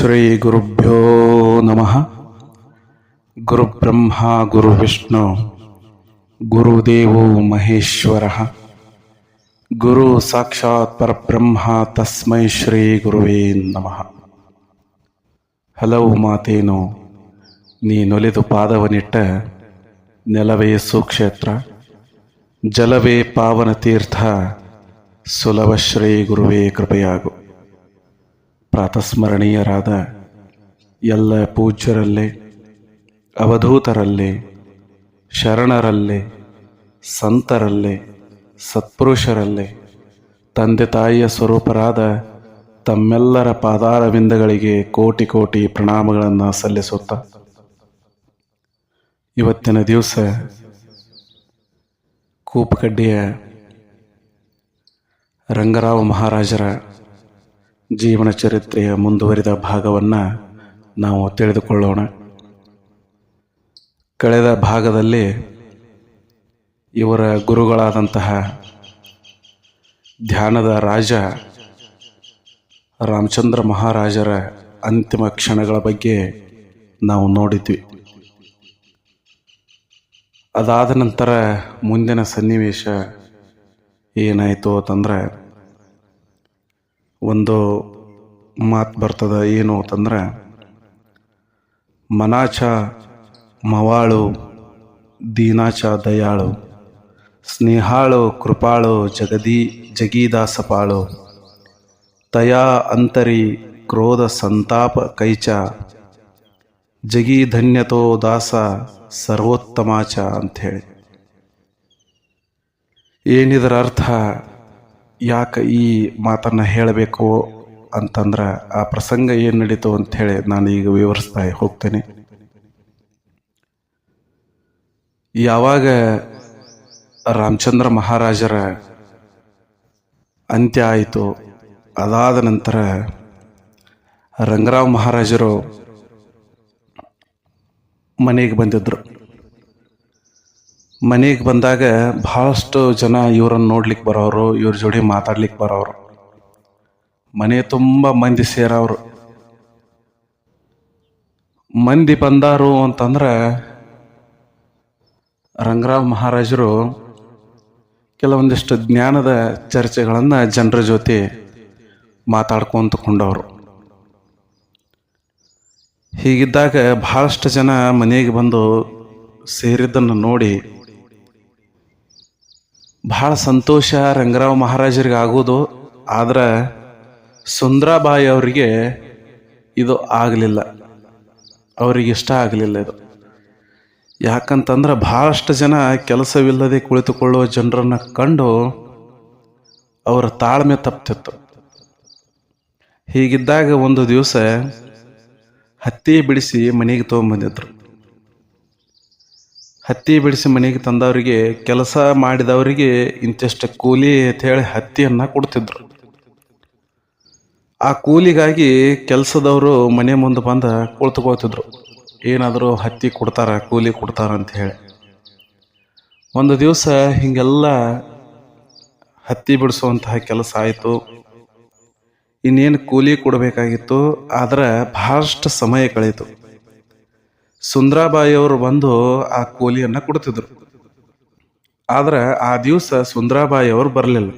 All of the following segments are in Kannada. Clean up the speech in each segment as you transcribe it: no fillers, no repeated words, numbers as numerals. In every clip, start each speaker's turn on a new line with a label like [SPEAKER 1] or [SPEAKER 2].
[SPEAKER 1] ಶ್ರೀ ಗುರುಭ್ಯೋ ನಮಃ. ಗುರುಬ್ರಹ್ಮ ಗುರುವಿಷ್ಣು ಗುರುದೇವೋ ಮಹೇಶ್ವರ. ಗುರು ಸಾಕ್ಷಾತ್ ಪರಬ್ರಹ್ಮ ತಸ್ಮೈ ಶ್ರೀ ಗುರುವೇ ನಮಃ. ಹಲವು ಮಾತೇನು ನೀನೊಲಿದು ಪಾದವನಿಟ್ಟ ನೆಲವೇ ಸುಕ್ಷೇತ್ರ, ಜಲವೇ ಪಾವನ ತೀರ್ಥ, ಸುಲಭ ಶ್ರೀ ಗುರುವೇ ಕೃಪೆಯಾಗು. ಪ್ರಾತಸ್ಮರಣೀಯರಾದ ಎಲ್ಲ ಪೂಜ್ಯರಲ್ಲೇ, ಅವಧೂತರಲ್ಲೇ, ಶರಣರಲ್ಲೇ, ಸಂತರಲ್ಲೇ, ಸತ್ಪುರುಷರಲ್ಲೇ, ತಂದೆ ತಾಯಿಯ ಸ್ವರೂಪರಾದ ತಮ್ಮೆಲ್ಲರ ಪಾದಾರವಿಂದಗಳಿಗೆ ಕೋಟಿ ಕೋಟಿ ಪ್ರಣಾಮಗಳನ್ನು ಸಲ್ಲಿಸುತ್ತಾ, ಇವತ್ತಿನ ದಿವಸ ಕೂಪಕಡ್ಡಿಯ ರಂಗರಾವ್ ಮಹಾರಾಜರ ಜೀವನ ಚರಿತ್ರೆಯ ಮುಂದುವರಿದ ಭಾಗವನ್ನು ನಾವು ತಿಳಿದುಕೊಳ್ಳೋಣ. ಕಳೆದ ಭಾಗದಲ್ಲಿ ಇವರ ಗುರುಗಳಾದಂತಹ ಧ್ಯಾನದ ರಾಜ ರಾಮಚಂದ್ರ ಮಹಾರಾಜರ ಅಂತಿಮ ಕ್ಷಣಗಳ ಬಗ್ಗೆ ನಾವು ನೋಡಿದ್ವಿ. ಅದಾದ ನಂತರ ಮುಂದಿನ ಸನ್ನಿವೇಶ ಏನಾಯಿತು ಅಂತಂದ್ರೆ, ಒಂದು ಮಾತು ಬರ್ತದ. ಏನು ಅಂತಂದ್ರೆ, ಮನಾಚ ಮವಾಳು, ದೀನಾಚ ದಯಾಳು, ಸ್ನೇಹಾಳು ಕೃಪಾಳು, ಜಗೀದಾಸಪಾಳು, ತಯಾ ಅಂತರಿ ಕ್ರೋಧ ಸಂತಾಪ ಕೈಚ, ಜಗೀಧನ್ಯತೋ ದಾಸ ಸರ್ವೋತ್ತಮಾಚ ಅಂಥೇಳಿ. ಏನಿದರ ಅರ್ಥ, ಯಾಕೆ ಈ ಮಾತನ್ನು ಹೇಳಬೇಕು ಅಂತಂದ್ರೆ, ಆ ಪ್ರಸಂಗ ಏನು ನಡೀತು ಅಂಥೇಳಿ ನಾನು ಈಗ ವಿವರಿಸ್ತಾ ಹೋಗ್ತೇನೆ. ಯಾವಾಗ ರಾಮಚಂದ್ರ ಮಹಾರಾಜರ ಅಂತ್ಯ ಆಯಿತು, ಅದಾದ ನಂತರ ರಂಗರಾವ್ ಮಹಾರಾಜರು ಮನೆಗೆ ಬಂದಿದ್ರು. ಮನೆಗೆ ಬಂದಾಗ ಬಹಳಷ್ಟು ಜನ ಇವರನ್ನು ನೋಡ್ಲಿಕ್ಕೆ ಬರೋರು, ಇವ್ರ ಜೋಡಿ ಮಾತಾಡ್ಲಿಕ್ಕೆ ಬರೋರು. ಮನೆ ತುಂಬ ಮಂದಿ ಸೇರವ್ರು. ಮಂದಿ ಬಂದಾರು ಅಂತಂದ್ರೆ, ರಂಗರಾವ್ ಮಹಾರಾಜರು ಕೆಲವೊಂದಿಷ್ಟು ಜ್ಞಾನದ ಚರ್ಚೆಗಳನ್ನು ಜನರ ಜೊತೆ ಮಾತಾಡ್ಕೊಂತಕೊಂಡವರು. ಹೀಗಿದ್ದಾಗ ಬಹಳಷ್ಟು ಜನ ಮನೆಗೆ ಬಂದು ಸೇರಿದ್ದನ್ನು ನೋಡಿ ಬಹಳ ಸಂತೋಷ ರಂಗರಾವ್ ಮಹಾರಾಜರಿಗೆ ಆಗೋದು. ಆದ್ರೆ ಸುಂದರಾಬಾಯಿ ಅವರಿಗೆ ಇದು ಆಗಲಿಲ್ಲ, ಅವರಿಗೆ ಇಷ್ಟ ಆಗಲಿಲ್ಲ ಇದು. ಯಾಕಂತಂದ್ರೆ ಬಹಳಷ್ಟು ಜನ ಕೆಲಸವಿಲ್ಲದೆ ಕುಳಿತುಕೊಳ್ಳುವ ಜನರನ್ನು ಕಂಡು ಅವರ ತಾಳ್ಮೆ ತಪ್ತಿತ್ತು. ಹೀಗಿದ್ದಾಗ ಒಂದು ದಿವಸ ಹತ್ತಿ ಬಿಡಿಸಿ ಮನೆಗೆ ತೊಗೊಂಬಂದಿದ್ರು. ಹತ್ತಿ ಬಿಡಿಸಿ ಮನೆಗೆ ತಂದವರಿಗೆ, ಕೆಲಸ ಮಾಡಿದವರಿಗೆ ಇಂತಿಷ್ಟು ಕೂಲಿ ಅಂತೇಳಿ ಹತ್ತಿಯನ್ನು ಕೊಡ್ತಿದ್ರು. ಆ ಕೂಲಿಗಾಗಿ ಕೆಲಸದವರು ಮನೆ ಮುಂದೆ ಬಂದು ಕುಳಿತುಕೋತಿದ್ರು. ಏನಾದರೂ ಹತ್ತಿ ಕೊಡ್ತಾರ, ಕೂಲಿ ಕೊಡ್ತಾರ ಅಂತ ಹೇಳಿ. ಒಂದು ದಿವಸ ಹೀಗೆಲ್ಲ ಹತ್ತಿ ಬಿಡಿಸುವಂತಹ ಕೆಲಸ ಆಯಿತು. ಇನ್ನೇನು ಕೂಲಿ ಕೊಡಬೇಕಾಗಿತ್ತು, ಆದರೆ ಬಹಳಷ್ಟು ಸಮಯ ಕಳೀತು. ಸುಂದರಾಬಾಯಿಯವರು ಬಂದು ಆ ಕೂಲಿಯನ್ನು ಕೊಡ್ತಿದ್ರು. ಆದ್ರೆ ಆ ದಿವಸ ಸುಂದರಾಬಾಯಿಯವರು ಬರಲಿಲ್ಲ.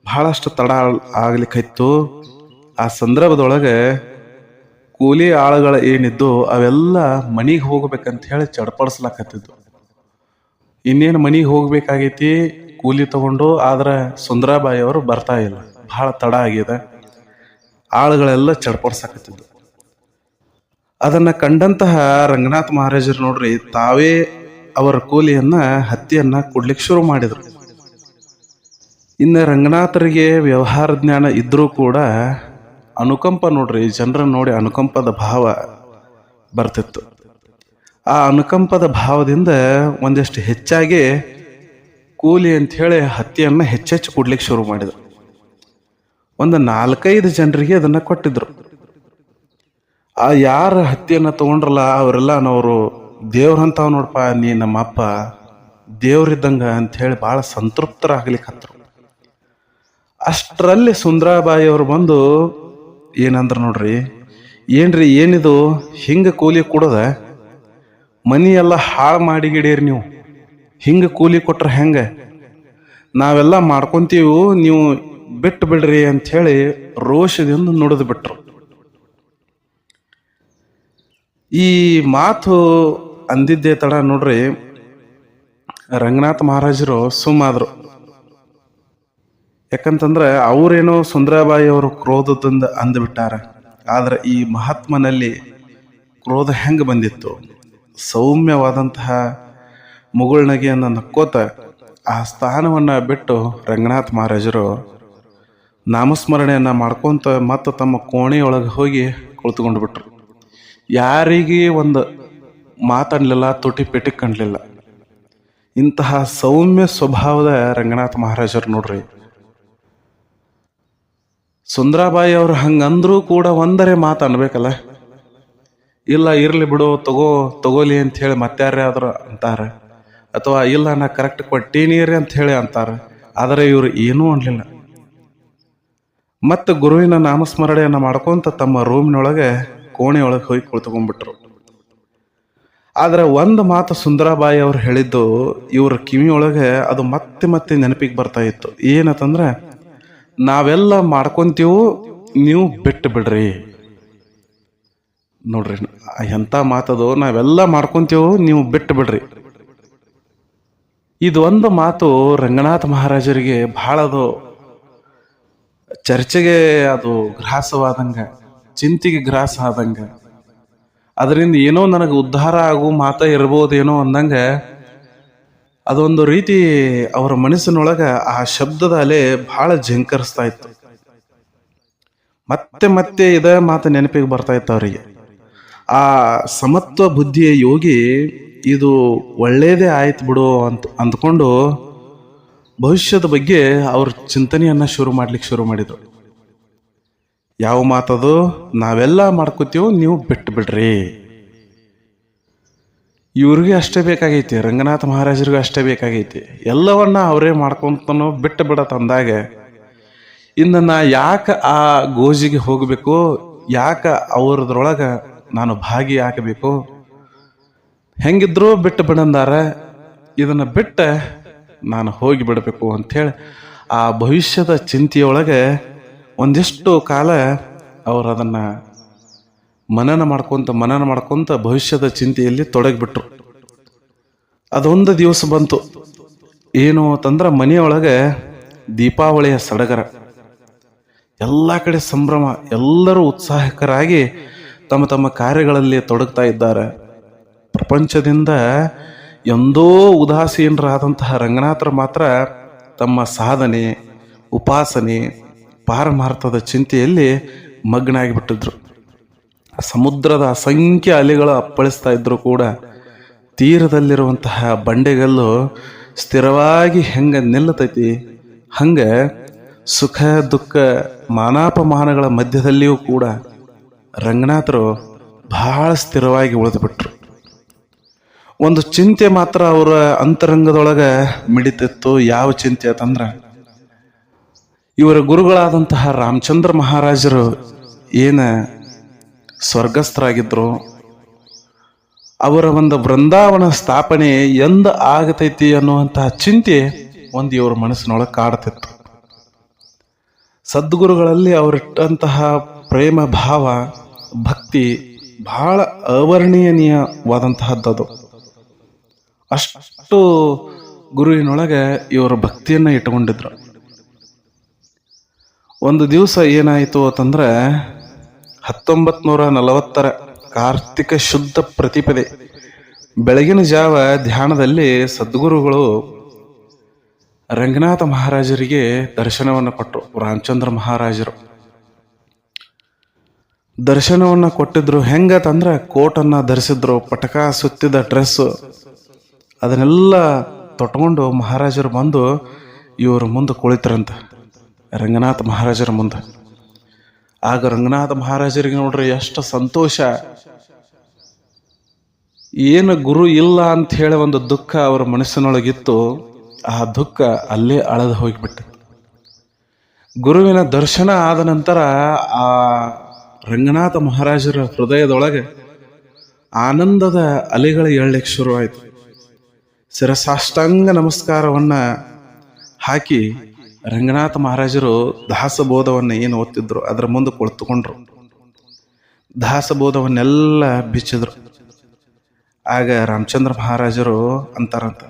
[SPEAKER 1] ಬಹಳಷ್ಟು ತಡ ಆಗ್ಲಿಕ್ಕಿತ್ತು. ಆ ಸಂದರ್ಭದೊಳಗೆ ಕೂಲಿ ಆಳುಗಳು ಏನಿದ್ದು ಅವೆಲ್ಲ ಮನೆಗೆ ಹೋಗ್ಬೇಕಂತ ಹೇಳಿ ಚಡ್ಪಡಿಸ್ಲಾಕತ್ತಿದ್ದು. ಇನ್ನೇನು ಮನೆಗೆ ಹೋಗ್ಬೇಕಾಗೈತಿ ಕೂಲಿ ತಗೊಂಡು, ಆದ್ರೆ ಸುಂದರಾಬಾಯಿಯವರು ಬರ್ತಾ ಇಲ್ಲ, ಬಹಳ ತಡ ಆಗಿದೆ. ಆಳುಗಳೆಲ್ಲ ಚಡ್ಪಡಿಸಾಕತ್ತಿದ್ದು. ಅದನ್ನು ಕಂಡಂತಹ ರಂಗನಾಥ ಮಹಾರಾಜರು ನೋಡ್ರಿ, ತಾವೇ ಅವರ ಕೂಲಿಯನ್ನ ಹತ್ತಿಯನ್ನ ಕೊಡ್ಲಿಕ್ಕೆ ಶುರು ಮಾಡಿದರು. ಇನ್ನು ರಂಗನಾಥರಿಗೆ ವ್ಯವಹಾರ ಜ್ಞಾನ ಇದ್ರೂ ಕೂಡ ಅನುಕಂಪ ನೋಡ್ರಿ, ಜನರನ್ನು ನೋಡಿ ಅನುಕಂಪದ ಭಾವ ಬರ್ತಿತ್ತು. ಆ ಅನುಕಂಪದ ಭಾವದಿಂದ ಒಂದಿಷ್ಟು ಹೆಚ್ಚಾಗಿ ಕೂಲಿ ಅಂಥೇಳಿ ಹತ್ತಿಯನ್ನು ಹೆಚ್ಚೆಚ್ಚು ಕೊಡ್ಲಿಕ್ಕೆ ಶುರು ಮಾಡಿದರು. ಒಂದು 4-5 ಜನರಿಗೆ ಅದನ್ನು ಕೊಟ್ಟಿದ್ರು. ಆ ಯಾರ ಹತ್ತಿಯನ್ನು ತಗೊಂಡ್ರಲ್ಲ ಅವರೆಲ್ಲ ನಾವು ದೇವ್ರಂತಾವ್ ನೋಡಪ್ಪ, ನೀ ನಮ್ಮಪ್ಪ ದೇವ್ರಿದ್ದಂಗ ಅಂಥೇಳಿ ಭಾಳ ಸಂತೃಪ್ತರಾಗ್ಲಿಕ್ಕೆ ಹತ್ತರು. ಅಷ್ಟರಲ್ಲಿ ಸುಂದರಾಬಾಯಿ ಅವರು ಬಂದು ಏನಂದ್ರೆ ನೋಡ್ರಿ, ಏನ್ರಿ ಏನಿದು ಹಿಂಗೆ ಕೂಲಿ ಕೊಡೋದ? ಮನಿ ಎಲ್ಲ ಹಾಳು ಮಾಡಿಗಿಡೀರಿ ನೀವು. ಹಿಂಗೆ ಕೂಲಿ ಕೊಟ್ರೆ ಹೆಂಗೆ? ನಾವೆಲ್ಲ ಮಾಡ್ಕೊಂತೀವಿ, ನೀವು ಬಿಟ್ಟು ಬಿಡ್ರಿ ಅಂಥೇಳಿ ರೋಷದಿಂದ ನುಡಿದು ಬಿಟ್ರು. ಈ ಮಾತು ಅಂದಿದ್ದೇ ತಡ ನೋಡ್ರಿ, ರಂಗನಾಥ ಮಹಾರಾಜರು ಸುಮ್ಮಾದ್ರು. ಯಾಕಂತಂದ್ರೆ ಅವರೇನೋ ಸುಂದರಾಬಾಯಿ ಅವರು ಕ್ರೋಧದಿಂದ ಅಂದ್ಬಿಟ್ಟಾರ. ಆದ್ರೆ ಈ ಮಹಾತ್ಮನಲ್ಲಿ ಕ್ರೋಧ ಹೆಂಗೆ ಬಂದಿತ್ತು? ಸೌಮ್ಯವಾದಂತಹ ಮುಗುಳ್ನಗೆಯನ್ನು ನಕ್ಕೋತ ಆ ಸ್ಥಾನವನ್ನು ಬಿಟ್ಟು ರಂಗನಾಥ ಮಹಾರಾಜರು ನಾಮಸ್ಮರಣೆಯನ್ನು ಮಾಡ್ಕೊತ ಮತ್ತು ತಮ್ಮ ಕೋಣೆಯೊಳಗೆ ಹೋಗಿ ಕುಳಿತುಕೊಂಡು ಬಿಟ್ರು. ಯಾರಿಗೆ ಒಂದು ಮಾತಾಡಲಿಲ್ಲ, ತುಟಿ ಪೆಟಿ ಕಾಣಲಿಲ್ಲ. ಇಂತಹ ಸೌಮ್ಯ ಸ್ವಭಾವದ ರಂಗನಾಥ ಮಹಾರಾಜರು ನೋಡ್ರಿ. ಸುಂದರಾಬಾಯಿ ಅವರು ಹಂಗಂದ್ರೂ ಕೂಡ ಒಂದರೆ ಮಾತು ಅನ್ಬೇಕಲ್ಲ. ಇಲ್ಲ ಇರ್ಲಿ ಬಿಡು, ತಗೋಲಿ ಅಂತ ಹೇಳಿ ಮತ್ತಾರ್ಯಾದ್ರು ಅಂತಾರೆ, ಅಥವಾ ಇಲ್ಲ ನಾ ಕರೆಕ್ಟ್ ಕೊಟ್ಟೀನಿರಿ ಅಂತ ಹೇಳಿ ಅಂತಾರೆ. ಆದರೆ ಇವರು ಏನೂ ಅನ್ಲಿಲ್ಲ. ಮತ್ತು ಗುರುವಿನ ನಾಮಸ್ಮರಣೆಯನ್ನು ಮಾಡ್ಕೊಂತ ತಮ್ಮ ರೂಮಿನೊಳಗೆ ಕೋಣೆಯೊಳಗೆ ಹೋಗಿ ಕುಳಿತುಕೊಂಡ್ಬಿಟ್ರು. ಆದ್ರೆ ಒಂದು ಮಾತು ಸುಂದರಾಬಾಯಿ ಅವ್ರು ಹೇಳಿದ್ದು ಇವ್ರ ಕಿವಿಯೊಳಗೆ ಅದು ಮತ್ತೆ ಮತ್ತೆ ನೆನಪಿಗೆ ಬರ್ತಾ ಇತ್ತು. ಏನಂತಂದ್ರೆ, ನಾವೆಲ್ಲ ಮಾಡ್ಕೊಂತೀವು, ನೀವು ಬಿಟ್ಟು ಬಿಡ್ರಿ. ನೋಡ್ರಿ ಎಂಥ ಮಾತದು, ನಾವೆಲ್ಲ ಮಾಡ್ಕೊಂತೀವು, ನೀವು ಬಿಟ್ಟು ಬಿಡ್ರಿ. ಇದು ಒಂದು ಮಾತು ರಂಗನಾಥ ಮಹಾರಾಜರಿಗೆ ಬಹಳ ಅದು ಚರ್ಚೆಗೆ ಅದು ಗ್ರಾಸವಾದಂಗ, ಚಿಂತೆಗೆ ಗ್ರಾಸ ಆದಂಗ, ಅದರಿಂದ ಏನೋ ನನಗೆ ಉದ್ಧಾರ ಆಗೋ ಮಾತ ಇರ್ಬೋದೇನೋ ಅಂದಂಗ ಅದೊಂದು ರೀತಿ ಅವರ ಮನಸ್ಸಿನೊಳಗ ಆ ಶಬ್ದದ ಅಲೆ ಬಹಳ ಝಂಕರಿಸ್ತಾ ಇತ್ತು. ಮತ್ತೆ ಮತ್ತೆ ಇದೇ ಮಾತು ನೆನಪಿಗೆ ಬರ್ತಾ ಇತ್ತು ಅವರಿಗೆ. ಆ ಸಮತ್ವ ಬುದ್ಧಿಯ ಯೋಗಿ ಇದು ಒಳ್ಳೇದೇ ಆಯ್ತು ಬಿಡು ಅಂದ್ಕೊಂಡು ಭವಿಷ್ಯದ ಬಗ್ಗೆ ಅವ್ರ ಚಿಂತನೆಯನ್ನ ಶುರು ಮಾಡಿದ್ರು. ಯಾವ ಮಾತದು? ನಾವೆಲ್ಲ ಮಾಡ್ಕೋತೀವಿ, ನೀವು ಬಿಟ್ಟು ಬಿಡ್ರಿ. ಇವ್ರಿಗೆ ಅಷ್ಟೇ ಬೇಕಾಗೈತಿ, ರಂಗನಾಥ ಮಹಾರಾಜರಿಗೂ ಅಷ್ಟೇ ಬೇಕಾಗೈತಿ. ಎಲ್ಲವನ್ನ ಅವರೇ ಮಾಡ್ಕೊಂತನೋ ಬಿಟ್ಟು ಬಿಡತ್ ಅಂದಾಗ ಇನ್ನು ನಾ ಯಾಕೆ ಆ ಗೋಜಿಗೆ ಹೋಗಬೇಕು? ಯಾಕೆ ಅವ್ರದ್ರೊಳಗ ನಾನು ಭಾಗಿಯಾಗಬೇಕು? ಹೆಂಗಿದ್ರೂ ಬಿಟ್ಟು ಬಿಡಂದಾರ, ಇದನ್ನ ಬಿಟ್ಟ ನಾನು ಹೋಗಿ ಬಿಡಬೇಕು ಅಂಥೇಳಿ ಆ ಭವಿಷ್ಯದ ಚಿಂತೆಯೊಳಗೆ ಒಂದಿಷ್ಟು ಕಾಲ ಅವರು ಅದನ್ನು ಮನನ ಮಾಡ್ಕೊಂತ ಭವಿಷ್ಯದ ಚಿಂತೆಯಲ್ಲಿ ತೊಡಗಿಬಿಟ್ರು. ಅದೊಂದು ದಿವಸ ಬಂತು. ಏನು ಅಂತಂದ್ರೆ, ಮನೆಯೊಳಗೆ ದೀಪಾವಳಿಯ ಸಡಗರ, ಎಲ್ಲ ಕಡೆ ಸಂಭ್ರಮ, ಎಲ್ಲರೂ ಉತ್ಸಾಹಕರಾಗಿ ತಮ್ಮ ತಮ್ಮ ಕಾರ್ಯಗಳಲ್ಲಿ ತೊಡಗ್ತಾ ಇದ್ದಾರೆ. ಪ್ರಪಂಚದಿಂದ ಎಂದೋ ಉದಾಸೀನರಾದಂತಹ ರಂಗನಾಥರು ಮಾತ್ರ ತಮ್ಮ ಸಾಧನೆ, ಉಪಾಸನೆ, ಪಾರಮಾರ್ಥದ ಚಿಂತೆಯಲ್ಲಿ ಮಗ್ನಾಗಿಬಿಟ್ಟಿದ್ರು. ಸಮುದ್ರದ ಅಸಂಖ್ಯ ಅಲೆಗಳು ಅಪ್ಪಳಿಸ್ತಾ ಇದ್ರು ಕೂಡ ತೀರದಲ್ಲಿರುವಂತಹ ಬಂಡೆಗಲ್ಲು ಸ್ಥಿರವಾಗಿ ಹೆಂಗೆ ನಿಲ್ಲತೈತಿ, ಹಂಗೆ ಸುಖ ದುಃಖ ಮಾನಾಪಮಾನಗಳ ಮಧ್ಯದಲ್ಲಿಯೂ ಕೂಡ ರಂಗನಾಥರು ಬಹಳ ಸ್ಥಿರವಾಗಿ ಉಳಿದುಬಿಟ್ರು. ಒಂದು ಚಿಂತೆ ಮಾತ್ರ ಅವರ ಅಂತರಂಗದೊಳಗೆ ಮಿಡಿತಿತ್ತು. ಯಾವ ಚಿಂತೆ ಅಂತಂದ್ರೆ, ಇವರ ಗುರುಗಳಾದಂತಹ ರಾಮಚಂದ್ರ ಮಹಾರಾಜರು ಏನ ಸ್ವರ್ಗಸ್ಥರಾಗಿದ್ರು, ಅವರ ಒಂದು ಬೃಂದಾವನ ಸ್ಥಾಪನೆ ಎಂದ ಆಗತೈತಿ ಅನ್ನುವಂತಹ ಚಿಂತೆ ಒಂದು ಇವ್ರ ಮನಸ್ಸಿನೊಳಗೆ ಕಾಡ್ತಿತ್ತು. ಸದ್ಗುರುಗಳಲ್ಲಿ ಅವರಿಟ್ಟಂತಹ ಪ್ರೇಮ ಭಾವ, ಭಕ್ತಿ ಬಹಳ ಅವರ್ಣೀಯವಾದಂತಹದ್ದು. ಅಷ್ಟು ಗುರುವಿನೊಳಗೆ ಇವರು ಭಕ್ತಿಯನ್ನ ಇಟ್ಟುಕೊಂಡಿದ್ರು. ಒಂದು ದಿವಸ ಏನಾಯಿತು ಅಂತಂದ್ರೆ, 1940 ಕಾರ್ತಿಕ ಶುದ್ಧ ಪ್ರತಿಪದೆ ಬೆಳಗಿನ ಜಾವ ಧ್ಯಾನದಲ್ಲಿ ಸದ್ಗುರುಗಳು ರಂಗನಾಥ ಮಹಾರಾಜರಿಗೆ ದರ್ಶನವನ್ನು ಕೊಟ್ಟರು. ರಾಮಚಂದ್ರ ಮಹಾರಾಜರು ದರ್ಶನವನ್ನು ಕೊಟ್ಟಿದ್ರು. ಹೆಂಗಂದ್ರೆ, ಕೋಟನ್ನು ಧರಿಸಿದ್ರು, ಪಟಕ ಸುತ್ತಿದ ಡ್ರೆಸ್, ಅದನ್ನೆಲ್ಲ ತೊಟ್ಕೊಂಡು ಮಹಾರಾಜರು ಬಂದು ಇವರು ಮುಂದೆ ಕುಳಿತರಂತ, ರಂಗನಾಥ ಮಹಾರಾಜರ ಮುಂದೆ. ಆಗ ರಂಗನಾಥ ಮಹಾರಾಜರಿಗೆ ನೋಡ್ರಿ ಎಷ್ಟು ಸಂತೋಷ. ಏನು ಗುರು ಇಲ್ಲ ಅಂತ ಹೇಳಿ ಒಂದು ದುಃಖ ಅವರ ಮನಸ್ಸಿನೊಳಗಿತ್ತು, ಆ ದುಃಖ ಅಲ್ಲೇ ಅಳೆದು ಹೋಗಿಬಿಟ್ಟು. ಗುರುವಿನ ದರ್ಶನ ಆದ ನಂತರ ಆ ರಂಗನಾಥ ಮಹಾರಾಜರ ಹೃದಯದೊಳಗೆ ಆನಂದದ ಅಲೆಗಳು ಏಳಲಿಕ್ಕೆ ಶುರುವಾಯಿತು. ಶಿರಸಾಷ್ಟಾಂಗ ನಮಸ್ಕಾರವನ್ನು ಹಾಕಿ ರಂಗನಾಥ ಮಹಾರಾಜರು ದಾಸಬೋಧವನ್ನು ಏನು ಓದ್ತಿದ್ರು ಅದರ ಮುಂದೆ ಕುಳಿತುಕೊಂಡ್ರು. ದಾಸಬೋಧವನ್ನೆಲ್ಲ ಬಿಚ್ಚಿದ್ರು. ಆಗ ರಾಮಚಂದ್ರ ಮಹಾರಾಜರು ಅಂತಾರಂತ,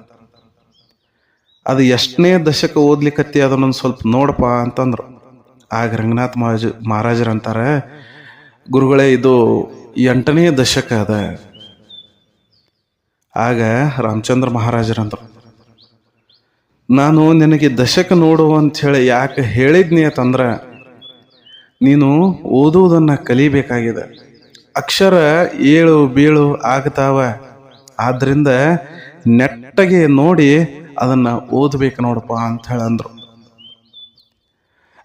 [SPEAKER 1] ಅದು ಎಷ್ಟನೇ ದಶಕ ಓದ್ಲಿಕ್ಕತ್ತಿ ಅದನ್ನೊಂದು ಸ್ವಲ್ಪ ನೋಡಪ್ಪ ಅಂತಂದ್ರು. ಆಗ ರಂಗನಾಥ ಮಹಾರಾಜರು ಅಂತಾರೆ, ಗುರುಗಳೇ ಇದು 8ನೇ ದಶಕ ಅದ. ಆಗ ರಾಮಚಂದ್ರ ಮಹಾರಾಜರಂದ್ರು, ನಾನು ನಿನಗೆ ದಶಕ ನೋಡು ಅಂಥೇಳಿ ಯಾಕೆ ಹೇಳಿದ್ನಿ ಅಂತಂದ್ರೆ ನೀನು ಓದುವುದನ್ನು ಕಲಿಬೇಕಾಗಿದೆ. ಅಕ್ಷರ ಏಳು ಬೀಳು ಆಗ್ತಾವ, ಆದ್ರಿಂದ ನೆಟ್ಟಗೆ ನೋಡಿ ಅದನ್ನು ಓದಬೇಕು ನೋಡಪ್ಪ ಅಂತ ಹೇಳಂದ್ರು.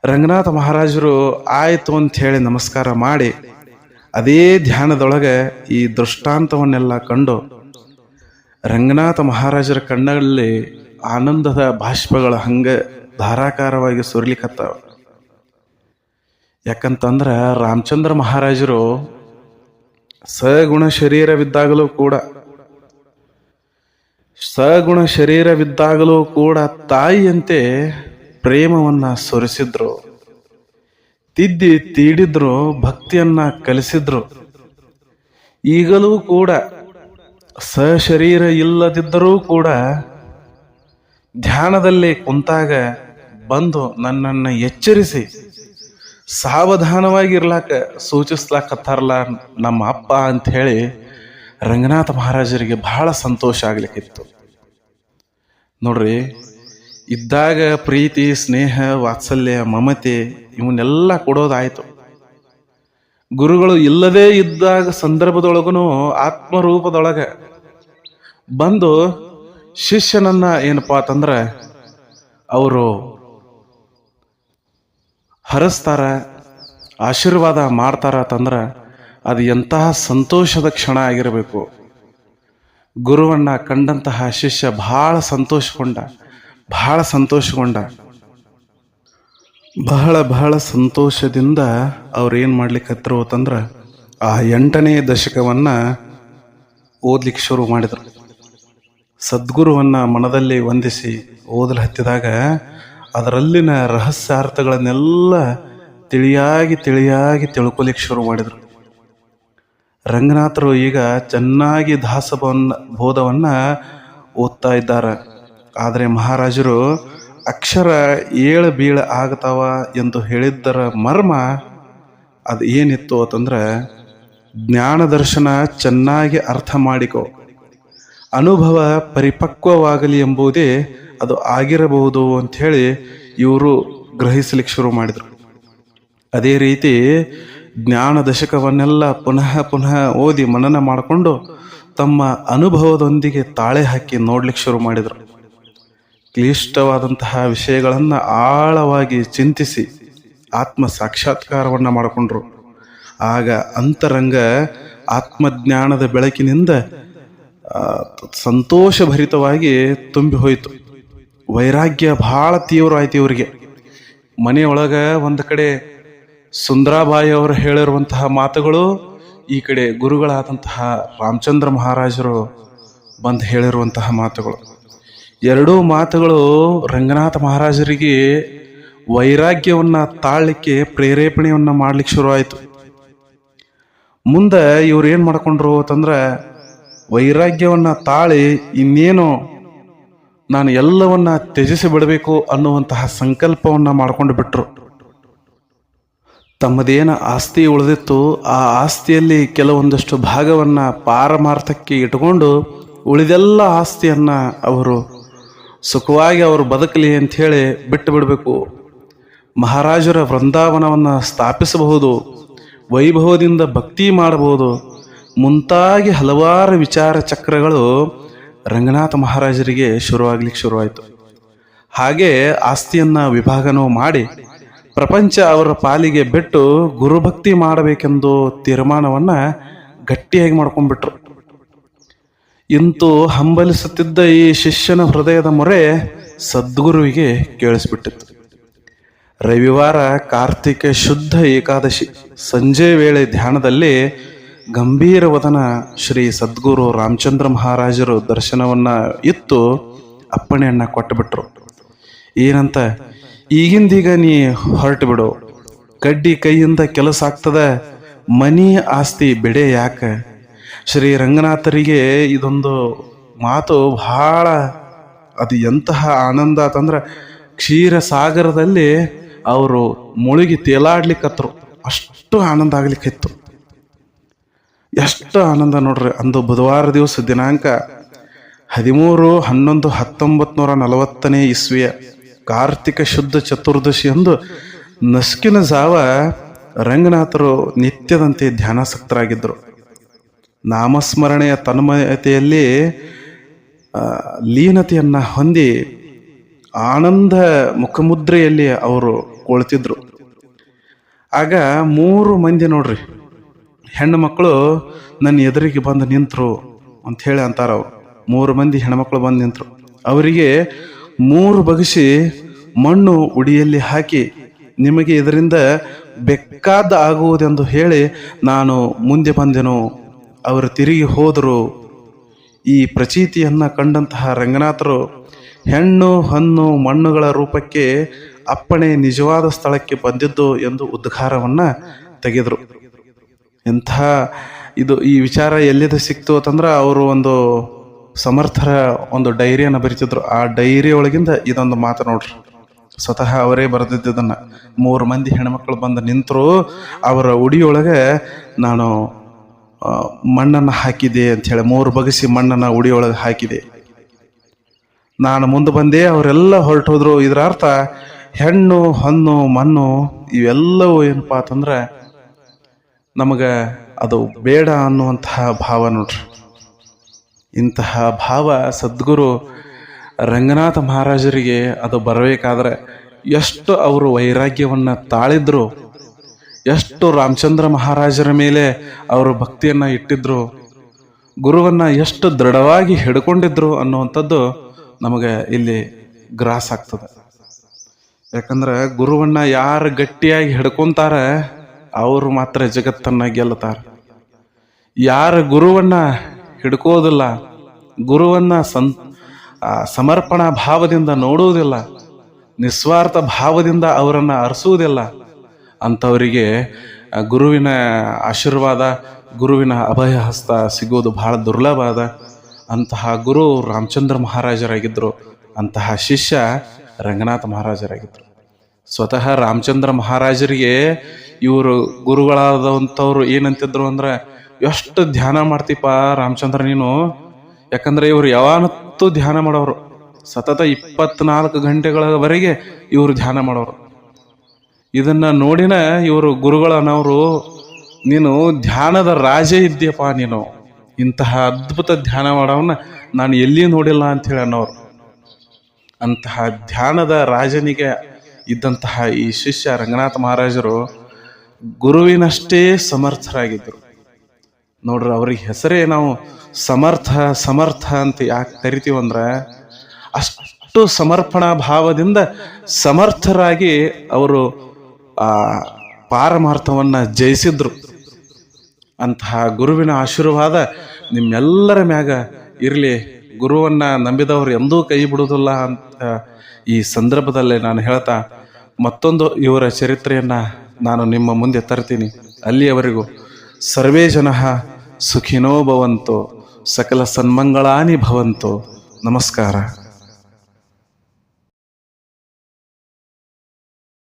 [SPEAKER 1] ರಂಗನಾಥ ಮಹಾರಾಜರು ಆಯಿತು ಅಂಥೇಳಿ ನಮಸ್ಕಾರ ಮಾಡಿ ಅದೇ ಧ್ಯಾನದೊಳಗೆ ಈ ದೃಷ್ಟಾಂತವನ್ನೆಲ್ಲ ಕಂಡು ರಂಗನಾಥ ಮಹಾರಾಜರ ಕಣ್ಣಲ್ಲಿ ಆನಂದದ ಬಾಷ್ಪಗಳು ಹಂಗೆ ಧಾರಾಕಾರವಾಗಿ ಸುರಿಲಿಕ್ಕತ್ತಾವ. ಯಾಕಂತಂದ್ರೆ ರಾಮಚಂದ್ರ ಮಹಾರಾಜರು ಸಗುಣ ಶರೀರವಿದ್ದಾಗಲೂ ಕೂಡ ತಾಯಿಯಂತೆ ಪ್ರೇಮವನ್ನ ಸುರಿಸಿದ್ರು, ತಿದ್ದಿ ತೀಡಿದ್ರು, ಭಕ್ತಿಯನ್ನ ಕಲಿಸಿದ್ರು. ಈಗಲೂ ಕೂಡ ಸಶರೀರ ಇಲ್ಲದಿದ್ದರೂ ಕೂಡ ಧ್ಯಾನದಲ್ಲಿ ಕುಂತಾಗ ಬಂದು ನನ್ನನ್ನು ಎಚ್ಚರಿಸಿ ಸಾವಧಾನವಾಗಿರ್ಲಾಕ ಸೂಚಿಸ್ಲಾಕತ್ತಾರಲ್ಲ ನಮ್ಮ ಅಪ್ಪ ಅಂತ ಹೇಳಿ ರಂಗನಾಥ ಮಹಾರಾಜರಿಗೆ ಬಹಳ ಸಂತೋಷ ಆಗ್ಲಿಕ್ಕಿತ್ತು. ನೋಡ್ರಿ, ಇದ್ದಾಗ ಪ್ರೀತಿ, ಸ್ನೇಹ, ವಾತ್ಸಲ್ಯ, ಮಮತೆ ಇವನ್ನೆಲ್ಲ ಕೊಡೋದಾಯ್ತು. ಗುರುಗಳು ಇಲ್ಲದೇ ಇದ್ದಾಗ ಸಂದರ್ಭದೊಳಗೂ ಆತ್ಮರೂಪದೊಳಗೆ ಬಂದು ಶಿಷ್ಯನನ್ನ ಏನಪ್ಪಾ ಅಂತಂದ್ರೆ ಅವರು ಹರಸ್ತಾರ, ಆಶೀರ್ವಾದ ಮಾಡ್ತಾರ ಅಂತಂದ್ರೆ ಅದು ಎಂತಹ ಸಂತೋಷದ ಕ್ಷಣ ಆಗಿರಬೇಕು. ಗುರುವನ್ನ ಕಂಡಂತಹ ಶಿಷ್ಯ ಬಹಳ ಸಂತೋಷಗೊಂಡ. ಬಹಳ ಸಂತೋಷದಿಂದ ಅವ್ರು ಏನು ಮಾಡ್ಲಿಕ್ಕತ್ರು ಅಂತಂದ್ರೆ ಆ 8ನೇ ದಶಕವನ್ನ ಓದ್ಲಿಕ್ಕೆ ಶುರು ಮಾಡಿದ್ರು. ಸದ್ಗುರುವನ್ನ ಮನದಲ್ಲಿ ವಂದಿಸಿ ಓದಲು ಹತ್ತಿದಾಗ ಅದರಲ್ಲಿನ ರಹಸ್ಯಾರ್ಥಗಳನ್ನೆಲ್ಲ ತಿಳಿಯಾಗಿ ತಿಳ್ಕೊಲಿಕ್ಕೆ ಶುರು ಮಾಡಿದರು. ರಂಗನಾಥರು ಈಗ ಚೆನ್ನಾಗಿ ಬೋಧವನ್ನ ಓದ್ತಾ ಇದ್ದಾರೆ. ಆದರೆ ಮಹಾರಾಜರು ಅಕ್ಷರ ಏಳು ಬೀಳ ಆಗ್ತಾವ ಎಂದು ಹೇಳಿದ್ದರ ಮರ್ಮ ಅದು ಏನಿತ್ತು ಅಂತಂದ್ರೆ, ಜ್ಞಾನ ದರ್ಶನ ಚೆನ್ನಾಗಿ ಅರ್ಥ ಮಾಡಿಕೊ, ಅನುಭವ ಪರಿಪಕ್ವವಾಗಲಿ ಎಂಬುದೇ ಅದು ಆಗಿರಬಹುದು ಅಂಥೇಳಿ ಇವರು ಗ್ರಹಿಸಲಿಕ್ಕೆ ಶುರು ಮಾಡಿದರು. ಅದೇ ರೀತಿ ಜ್ಞಾನ ದಶಕವನ್ನೆಲ್ಲ ಪುನಃ ಓದಿ ಮನನ ಮಾಡಿಕೊಂಡು ತಮ್ಮ ಅನುಭವದೊಂದಿಗೆ ತಾಳೆ ಹಾಕಿ ನೋಡ್ಲಿಕ್ಕೆ ಶುರು ಮಾಡಿದರು. ಕ್ಲಿಷ್ಟವಾದಂತಹ ವಿಷಯಗಳನ್ನು ಆಳವಾಗಿ ಚಿಂತಿಸಿ ಆತ್ಮ ಸಾಕ್ಷಾತ್ಕಾರವನ್ನು ಮಾಡಿಕೊಂಡ್ರು. ಆಗ ಅಂತರಂಗ ಆತ್ಮಜ್ಞಾನದ ಬೆಳಕಿನಿಂದ ಸಂತೋಷಭರಿತವಾಗಿ ತುಂಬಿ ಹೋಯಿತು. ವೈರಾಗ್ಯ ಬಹಳ ತೀವ್ರ ಆಯ್ತು ಇವರಿಗೆ. ಮನೆಯೊಳಗೆ ಒಂದು ಕಡೆ ಸುಂದರಾಬಾಯಿ ಅವರು ಹೇಳಿರುವಂತಹ ಮಾತುಗಳು, ಈ ಕಡೆ ಗುರುಗಳಾದಂತಹ ರಾಮಚಂದ್ರ ಮಹಾರಾಜರು ಬಂದು ಹೇಳಿರುವಂತಹ ಮಾತುಗಳು. ಎರಡೂ ಮಾತುಗಳು ರಂಗನಾಥ ಮಹಾರಾಜರಿಗೆ ವೈರಾಗ್ಯವನ್ನ ತಾಳಲಿಕ್ಕೆ ಪ್ರೇರೇಪಣೆಯನ್ನ ಮಾಡ್ಲಿಕ್ಕೆ ಶುರುವಾಯಿತು. ಮುಂದೆ ಇವ್ರು ಏನು ಮಾಡ್ಕೊಂಡ್ರು ಅಂತಂದ್ರೆ, ವೈರಾಗ್ಯವನ್ನ ತಾಳಿ ಇನ್ನೇನು ನಾನು ಎಲ್ಲವನ್ನ ತ್ಯಜಿಸಿ ಬಿಡಬೇಕು ಅನ್ನುವಂತಹ ಸಂಕಲ್ಪವನ್ನ ಮಾಡ್ಕೊಂಡು ಬಿಟ್ರು. ತಮ್ಮದೇನ ಆಸ್ತಿ ಉಳಿದಿತ್ತು, ಆ ಆಸ್ತಿಯಲ್ಲಿ ಕೆಲವೊಂದಷ್ಟು ಭಾಗವನ್ನ ಪಾರಮಾರ್ಥಕ್ಕೆ ಇಟ್ಟುಕೊಂಡು ಉಳಿದೆಲ್ಲ ಆಸ್ತಿಯನ್ನ ಅವರು ಸುಖವಾಗಿ ಅವರು ಬದುಕಲಿ ಅಂಥೇಳಿ ಬಿಟ್ಟು ಬಿಡಬೇಕು. ಮಹಾರಾಜರ ವೃಂದಾವನವನ್ನು ಸ್ಥಾಪಿಸಬಹುದು, ವೈಭವದಿಂದ ಭಕ್ತಿ ಮಾಡಬಹುದು ಮುಂತಾಗಿ ಹಲವಾರು ವಿಚಾರ ಚಕ್ರಗಳು ರಂಗನಾಥ ಮಹಾರಾಜರಿಗೆ ಶುರುವಾಯಿತು. ಹಾಗೆ ಆಸ್ತಿಯನ್ನ ವಿಭಾಗನೂ ಮಾಡಿ ಪ್ರಪಂಚ ಅವರ ಪಾಲಿಗೆ ಬಿಟ್ಟು ಗುರುಭಕ್ತಿ ಮಾಡಬೇಕೆಂದು ತೀರ್ಮಾನವನ್ನ ಗಟ್ಟಿಯಾಗಿ ಮಾಡ್ಕೊಂಡ್ಬಿಟ್ರು. ಇಂತೂ ಹಂಬಲಿಸುತ್ತಿದ್ದ ಈ ಶಿಷ್ಯನ ಹೃದಯದ ಮೊರೆ ಸದ್ಗುರುವಿಗೆ ಕೇಳಿಸ್ಬಿಟ್ಟಿತ್ತು. ರವಿವಾರ ಕಾರ್ತಿಕ ಶುದ್ಧ ಏಕಾದಶಿ ಸಂಜೆ ವೇಳೆ ಧ್ಯಾನದಲ್ಲಿ ಗಂಭೀರವದನ ಶ್ರೀ ಸದ್ಗುರು ರಾಮಚಂದ್ರ ಮಹಾರಾಜರು ದರ್ಶನವನ್ನ ಇತ್ತು ಅಪ್ಪಣೆಯನ್ನ ಕೊಟ್ಟುಬಿಟ್ರು. ಏನಂತ, ಈಗಿಂದೀಗ ನೀ ಹೊರಟು ಬಿಡು, ಕಡ್ಡಿ ಕೈಯಿಂದ ಕೆಲಸ ಆಗ್ತದ, ಮನಿ ಆಸ್ತಿ ಬೆಡೆ ಯಾಕ. ಶ್ರೀ ರಂಗನಾಥರಿಗೆ ಇದೊಂದು ಮಾತು ಬಹಳ, ಅದು ಎಂತಹ ಆನಂದ ಅಂತಂದ್ರೆ ಕ್ಷೀರ ಸಾಗರದಲ್ಲಿ ಅವರು ಮುಳುಗಿ ತೇಲಾಡ್ಲಿಕ್ಕತ್ರು. ಅಷ್ಟು ಆನಂದ ಆಗ್ಲಿಕ್ಕಿತ್ತು. ಎಷ್ಟು ಆನಂದ ನೋಡ್ರಿ. ಅಂದು ಬುಧವಾರ ದಿವಸ ದಿನಾಂಕ 13/11/1940 ಇಸ್ವಿಯ ಕಾರ್ತಿಕ ಶುದ್ಧ ಚತುರ್ದಶಿ ಎಂದು ನಸ್ಕಿನ ಜಾವ ರಂಗನಾಥರು ನಿತ್ಯದಂತೆ ಧ್ಯಾನಾಸಕ್ತರಾಗಿದ್ದರು. ನಾಮಸ್ಮರಣೆಯ ತನ್ಮಯತೆಯಲ್ಲಿ ಲೀನತೆಯನ್ನ ಹೊಂದಿ ಆನಂದ ಮುಖಮುದ್ರೆಯಲ್ಲಿ ಅವರು ಕುಳಿತಿದ್ರು. ಆಗ 3 ಮಂದಿ ನೋಡ್ರಿ ಹೆಣ್ಣು ಮಕ್ಕಳು ನನ್ನ ಎದುರಿಗೆ ಬಂದು ನಿಂತರು ಅಂತ ಹೇಳಿ ಅಂತಾರ. ಅವ್ರು 3 ಮಂದಿ ಹೆಣ್ಮಕ್ಳು ಬಂದು ನಿಂತರು. ಅವರಿಗೆ 3 ಬಗಸಿ ಮಣ್ಣು ಉಡಿಯಲ್ಲಿ ಹಾಕಿ, ನಿಮಗೆ ಇದರಿಂದ ಬೇಕಾದ ಆಗುವುದೆಂದು ಹೇಳಿ ನಾನು ಮುಂದೆ ಬಂದೆನು. ಅವರು ತಿರುಗಿ ಹೋದರು. ಈ ಪ್ರಚೀತಿಯನ್ನ ಕಂಡಂತಹ ರಂಗನಾಥರು ಹೆಣ್ಣು ಹಣ್ಣು ಮಣ್ಣುಗಳ ರೂಪಕ್ಕೆ ಅಪ್ಪಣೆ ನಿಜವಾದ ಸ್ಥಳಕ್ಕೆ ಬಂದಿದ್ದು ಎಂದು ಉದ್ಗಾರವನ್ನ ತೆಗೆದರು. ಎಂಥ ಇದು, ಈ ವಿಚಾರ ಎಲ್ಲಿದೆ ಸಿಕ್ತು ಅಂತಂದ್ರೆ ಅವರು ಒಂದು ಸಮರ್ಥರ ಒಂದು ಡೈರಿಯನ್ನು ಬರೀತಿದ್ರು. ಆ ಡೈರಿ ಒಳಗಿಂದ ಇದೊಂದು ಮಾತು ನೋಡ್ರಿ, ಸ್ವತಃ ಅವರೇ ಬರೆದಿದ್ದನ್ನ. 3 ಮಂದಿ ಹೆಣ್ಮಕ್ಳು ಬಂದು ನಿಂತರು, ಅವರ ಉಡಿಯೊಳಗೆ ನಾನು ಮಣ್ಣನ್ನು ಹಾಕಿದೆ ಅಂತ ಹೇಳಿ 3 ಬಗಸಿ ಮಣ್ಣನ್ನು ಉಡಿಯೊಳಗೆ ಹಾಕಿದೆ. ನಾನು ಮುಂದೆ ಬಂದೆ, ಅವರೆಲ್ಲ ಹೊರಟೋದ್ರು. ಇದರ ಅರ್ಥ ಹೆಣ್ಣು ಹಣ್ಣು ಮಣ್ಣು ಇವೆಲ್ಲವೂ ಏನಪ್ಪಾ ಅಂತಂದ್ರೆ ನಮಗೆ ಅದು ಬೇಡ ಅನ್ನುವಂತಹ ಭಾವ ನೋಡ್ರಿ. ಇಂತಹ ಭಾವ ಸದ್ಗುರು ರಂಗನಾಥ ಮಹಾರಾಜರಿಗೆ ಅದು ಬರಬೇಕಾದ್ರೆ ಎಷ್ಟು ಅವರು ವೈರಾಗ್ಯವನ್ನ ತಾಳಿದ್ರು, ಎಷ್ಟು ರಾಮಚಂದ್ರ ಮಹಾರಾಜರ ಮೇಲೆ ಅವರು ಭಕ್ತಿಯನ್ನ ಇಟ್ಟಿದ್ರು, ಗುರುವನ್ನ ಎಷ್ಟು ದೃಢವಾಗಿ ಹಿಡ್ಕೊಂಡಿದ್ರು ಅನ್ನುವಂಥದ್ದು ನಮಗೆ ಇಲ್ಲಿ ಗ್ರಾಸ್ ಆಗ್ತದೆ. ಯಾಕಂದ್ರೆ ಗುರುವನ್ನ ಯಾರು ಗಟ್ಟಿಯಾಗಿ ಹಿಡ್ಕೊಂತಾರ ಅವರು ಮಾತ್ರ ಜಗತ್ತನ್ನ ಗೆಲ್ಲತಾರ. ಯಾರು ಗುರುವನ್ನ ಹಿಡ್ಕೋದಿಲ್ಲ, ಗುರುವನ್ನ ಸಮರ್ಪಣಾ ಭಾವದಿಂದ ನೋಡುವುದಿಲ್ಲ, ನಿಸ್ವಾರ್ಥ ಭಾವದಿಂದ ಅವರನ್ನ ಅರಸುವುದಿಲ್ಲ, ಅಂಥವರಿಗೆ ಗುರುವಿನ ಆಶೀರ್ವಾದ, ಗುರುವಿನ ಅಭಯ ಹಸ್ತ ಸಿಗೋದು ಬಹಳ ದುರ್ಲಭ. ಅಂತಹ ಗುರು ರಾಮಚಂದ್ರ ಮಹಾರಾಜರಾಗಿದ್ದರು. ಅಂತಹ ಶಿಷ್ಯ ರಂಗನಾಥ ಮಹಾರಾಜರಾಗಿದ್ದರು. ಸ್ವತಃ ರಾಮಚಂದ್ರ ಮಹಾರಾಜರಿಗೆ ಇವರು ಗುರುಗಳಾದಂಥವ್ರು ಏನಂತಿದ್ರು ಅಂದ್ರೆ, ಎಷ್ಟು ಧ್ಯಾನ ಮಾಡ್ತೀಪ ರಾಮಚಂದ್ರ ನೀನು. ಯಾಕಂದ್ರೆ ಇವರು ಯಾವತ್ತೂ ಧ್ಯಾನ ಮಾಡೋರು, ಸತತ 24 ಗಂಟೆಗಳವರೆಗೆ ಇವರು ಧ್ಯಾನ ಮಾಡೋರು. ಇದನ್ನ ನೋಡಿನ ಇವರು ಗುರುಗಳನ್ನವರು, ನೀನು ಧ್ಯಾನದ ರಾಜೇ ಇದ್ದೀಯಪ್ಪ ನೀನು, ಇಂತಹ ಅದ್ಭುತ ಧ್ಯಾನ ಮಾಡೋವನ್ನ ನಾನು ಎಲ್ಲಿ ನೋಡಿಲ್ಲ ಅಂತ ಹೇಳಿ ಅನ್ನೋರು. ಅಂತಹ ಧ್ಯಾನದ ರಾಜನಿಗೆ ಇದ್ದಂತಹ ಈ ಶಿಷ್ಯ ರಂಗನಾಥ ಮಹಾರಾಜರು ಗುರುವಿನಷ್ಟೇ ಸಮರ್ಥರಾಗಿದ್ದರು ನೋಡ್ರಿ. ಅವ್ರಿಗೆ ಹೆಸರೇ ನಾವು ಸಮರ್ಥ ಅಂತ ಯಾಕೆ ಕರಿತೀವಂದ್ರೆ, ಅಷ್ಟು ಸಮರ್ಪಣಾ ಭಾವದಿಂದ ಸಮರ್ಥರಾಗಿ ಅವರು ಪಾರಮಾರ್ಥವನ್ನ ಜಯಿಸಿದ್ರು. ಅಂತಹ ಗುರುವಿನ ಆಶೀರ್ವಾದ ನಿಮ್ಮೆಲ್ಲರ ಮ್ಯಾಗ ಇರಲಿ. ಗುರುವನ್ನ ನಂಬಿದವರು ಎಂದೂ ಕೈ ಬಿಡುವುದಿಲ್ಲ ಅಂತ ಈ ಸಂದರ್ಭದಲ್ಲಿ ನಾನು ಹೇಳ್ತಾ, ಮತ್ತೊಂದು ಇವರ ಚರಿತ್ರೆಯನ್ನ ನಾನು ನಿಮ್ಮ ಮುಂದೆ ತರ್ತೀನಿ. ಅಲ್ಲಿಯವರೆಗೂ ಸರ್ವೇ ಜನಃ ಸುಖಿನೋ ಭವಂತು, ಸಕಲ ಸನ್ಮಂಗಳಾನಿ ಭವಂತು. ನಮಸ್ಕಾರ.